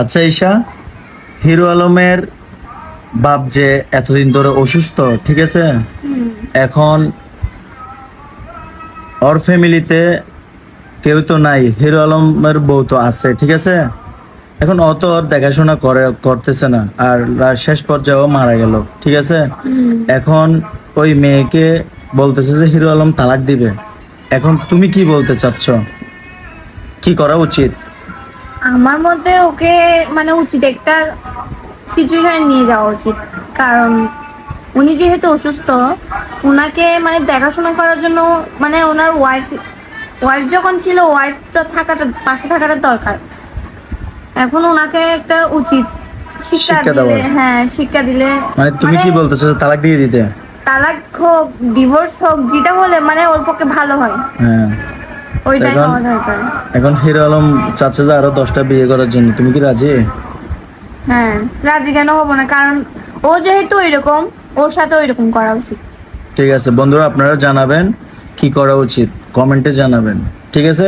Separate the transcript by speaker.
Speaker 1: আচ্ছা ঈশা, হিরো আলমের বাপ যে এতদিন ধরে অসুস্থ, ঠিক আছে, এখন ওর ফ্যামিলিতে কেউ তো নাই, হিরো আলমের বউ তো আছে, ঠিক আছে। এখন অত ওর দেখাশোনা করতেছে না, আর শেষ পর্যায়েও মারা গেল, ঠিক আছে। এখন ওই মেয়েকে বলতেছে যে হিরো আলম তালাক দিবে। এখন তুমি কি বলতে চাচ্ছ, কি করা উচিত?
Speaker 2: আমার মতে ওকে মানে উচিত একটা সিচুয়েশন নিয়ে যাওয়া উচিত, কারণ উনি যেহেতু অসুস্থ, ওনাকে মানে দেখাশোনা করার জন্য মানে ওনার ওয়াইফ যখন ছিল, ওয়াইফ তো পাশে থাকাটা দরকার। এখন ওনাকে একটা উচিত শিক্ষা
Speaker 1: শিক্ষা
Speaker 2: দিলে,
Speaker 1: দেওয়া।
Speaker 2: হ্যাঁ শিক্ষা দিলে,
Speaker 1: মানে তুমি কি বলতেছো, তালাক দিয়ে দিতে?
Speaker 2: তালাক হোক, ডিভোর্স হোক, যেটা হলে মানে ওর পক্ষে ভালো হয়,
Speaker 1: হ্যাঁ।
Speaker 2: ওইটাই
Speaker 1: এখন
Speaker 2: হওয়া দরকার।
Speaker 1: এখন হিরো আলম চাচ্ছে যে আরো 10টা বিয়ে করার জন্য, তুমি কি রাজি?
Speaker 2: হ্যাঁ, রাজি কেন হবো না, কারণ ও যেহেতু ওইরকম, ওর সাথে ওইরকম করা উচিত।
Speaker 1: ঠিক আছে বন্ধুরা, আপনারা জানাবেন কি করা উচিত, কমেন্টে জানাবেন, ঠিক আছে।